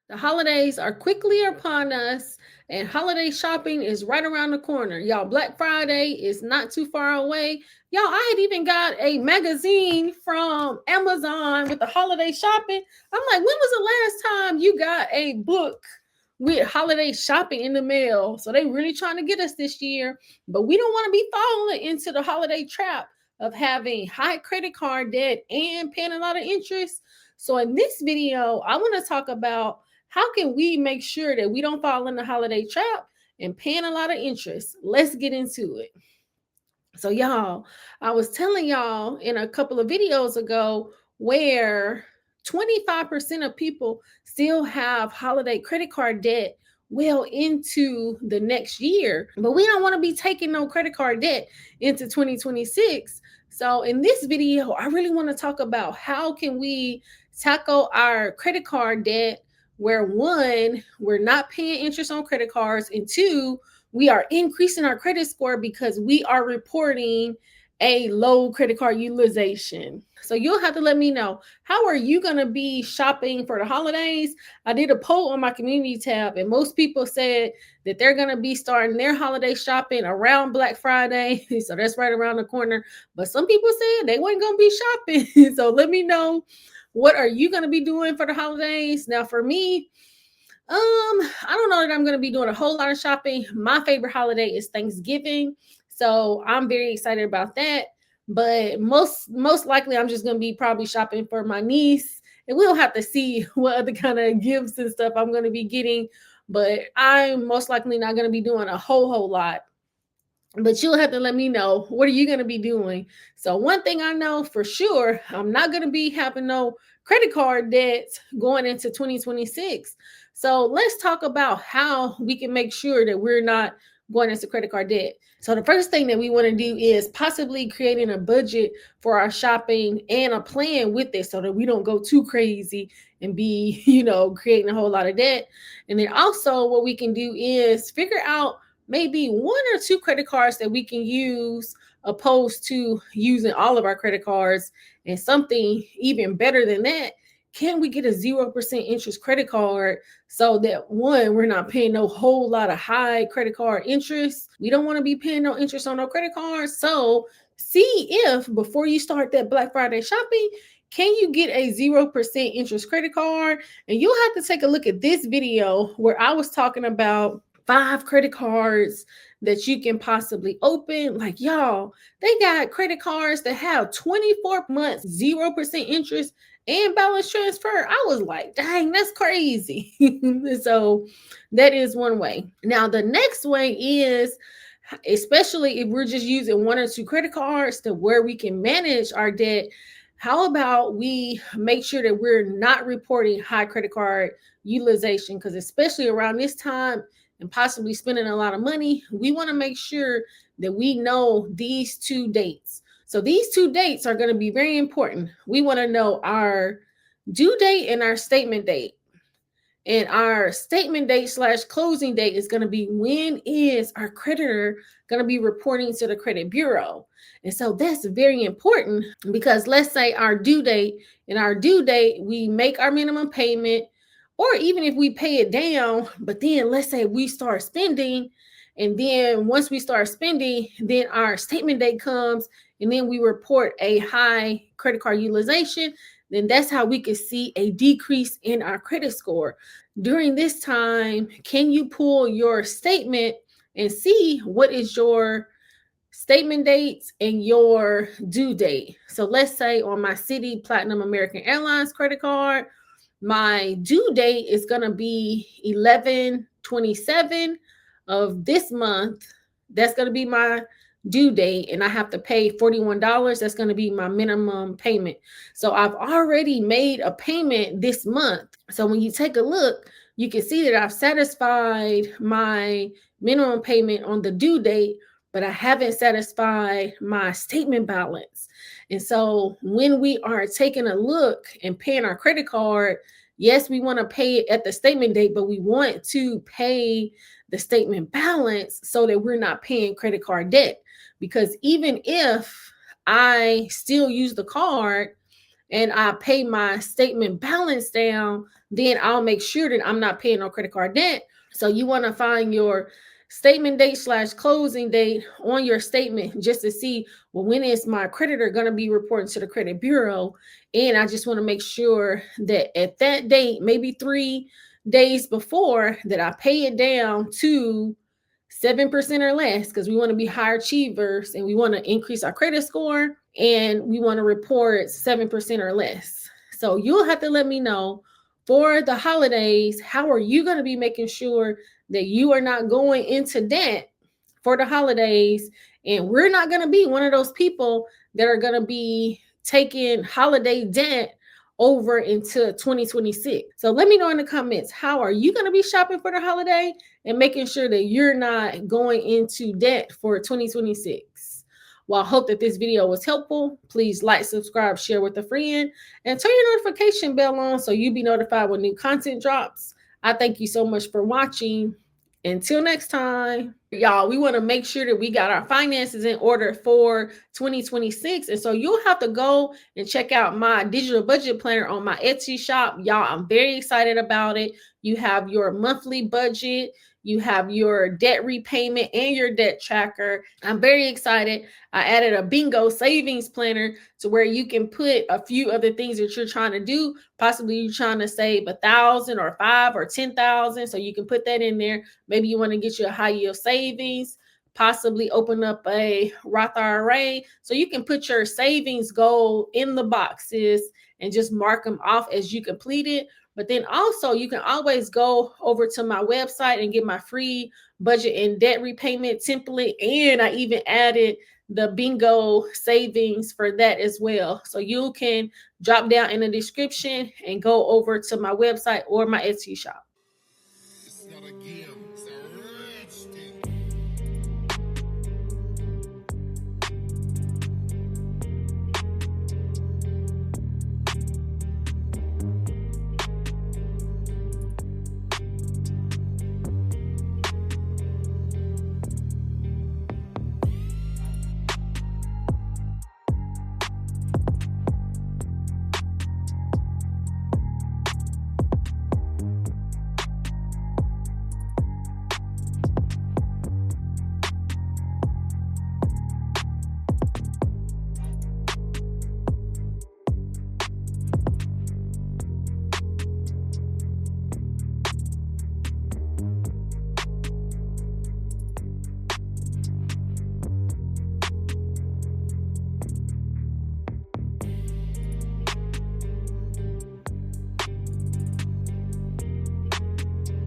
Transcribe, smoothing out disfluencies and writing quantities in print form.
The holidays are quickly upon us, and holiday shopping is right around the corner. Y'all, Black Friday is not too far away. Y'all, I had even got a magazine from Amazon with the holiday shopping. I'm like, when was the last time you got a book with holiday shopping in the mail? So they really trying to get us this year, but we don't want to be falling into the holiday trap of having high credit card debt and paying a lot of interest. So in this video, I want to talk about how can we make sure that we don't fall in the holiday trap and paying a lot of interest. Let's get into it. So, y'all, I was telling y'all in a couple of videos ago where 25% of people still have holiday credit card debt well into the next year, but we don't want to be taking no credit card debt into 2026. So in this video, I really want to talk about how can we tackle our credit card debt where one, we're not paying interest on credit cards, and two, we are increasing our credit score because we are reporting a low credit card utilization. So you'll have to let me know, how are you going to be shopping for the holidays? I did a poll on my community tab, and most people said that they're going to be starting their holiday shopping around Black Friday. So that's right around the corner. But some people said they weren't going to be shopping. So let me know, what are you going to be doing for the holidays? Now for me, I don't know that I'm going to be doing a whole lot of shopping. My favorite holiday is Thanksgiving, so I'm very excited about that. But most likely, I'm just going to be probably shopping for my niece, and we'll have to see what other kind of gifts and stuff I'm going to be getting. But I'm most likely not going to be doing a whole lot. But you'll have to let me know, what are you going to be doing. So one thing I know for sure, I'm not going to be having no credit card debts going into 2026. So let's talk about how we can make sure that we're not going into credit card debt. So the first thing that we want to do is possibly creating a budget for our shopping and a plan with it so that we don't go too crazy and be, creating a whole lot of debt. And then also what we can do is figure out maybe one or two credit cards that we can use opposed to using all of our credit cards. And something even better than that, can we get a 0% interest credit card so that one, we're not paying no whole lot of high credit card interest? We don't want to be paying no interest on no credit cards. So see if before you start that Black Friday shopping, can you get a 0% interest credit card? And you'll have to take a look at this video where I was talking about 5 credit cards that you can possibly open. Like, y'all, they got credit cards that have 24 months, 0% interest and balance transfer. I was like, dang, that's crazy. So that is one way. Now, the next way is, especially if we're just using one or two credit cards to where we can manage our debt, how about we make sure that we're not reporting high credit card utilization? Because especially around this time, and possibly spending a lot of money, we want to make sure that we know these two dates. So these two dates are going to be very important. We want to know our due date and our statement date. And our statement date / closing date is going to be, when is our creditor going to be reporting to the credit bureau? And so that's very important, because let's say our due date, we make our minimum payment, or even if we pay it down, but then let's say we start spending, and then once we start spending, then our statement date comes, and then we report a high credit card utilization, then that's how we can see a decrease in our credit score. During this time, can you pull your statement and see what is your statement dates and your due date? So let's say on my Citi Platinum American Airlines credit card, my due date is going to be 11/27 of this month. That's going to be my due date, and I have to pay $41. That's going to be my minimum payment. So I've already made a payment this month. So when you take a look, you can see that I've satisfied my minimum payment on the due date, but I haven't satisfied my statement balance. And so when we are taking a look and paying our credit card, yes, we want to pay it at the statement date, but we want to pay the statement balance so that we're not paying credit card debt. Because even if I still use the card and I pay my statement balance down, then I'll make sure that I'm not paying no credit card debt. So you want to find your statement date slash closing date on your statement just to see, well, when is my creditor going to be reporting to the credit bureau? And I just want to make sure that at that date, maybe 3 days before, that I pay it down to 7% or less, because we want to be high achievers and we want to increase our credit score, and we want to report 7% or less. So you'll have to let me know for the holidays, how are you going to be making sure that you are not going into debt for the holidays? And we're not going to be one of those people that are going to be taking holiday debt over into 2026. So let me know in the comments, how are you going to be shopping for the holiday and making sure that you're not going into debt for 2026. Well, I hope that this video was helpful. Please like, subscribe, share with a friend, and turn your notification bell on so you'll be notified when new content drops. I thank you so much for watching. Until next time, y'all, we want to make sure that we got our finances in order for 2026. And so you'll have to go and check out my digital budget planner on my Etsy shop. Y'all, I'm very excited about it. You have your monthly budget, you have your debt repayment and your debt tracker. I'm very excited. I added a bingo savings planner to where you can put a few other things that you're trying to do. Possibly you're trying to save 1,000 or 5 or 10,000. So you can put that in there. Maybe you want to get you a high yield savings, possibly open up a Roth IRA. So you can put your savings goal in the boxes and just mark them off as you complete it. But then also you can always go over to my website and get my free budget and debt repayment template. And I even added the bingo savings for that as well. So you can drop down in the description and go over to my website or my Etsy shop. It's not a game.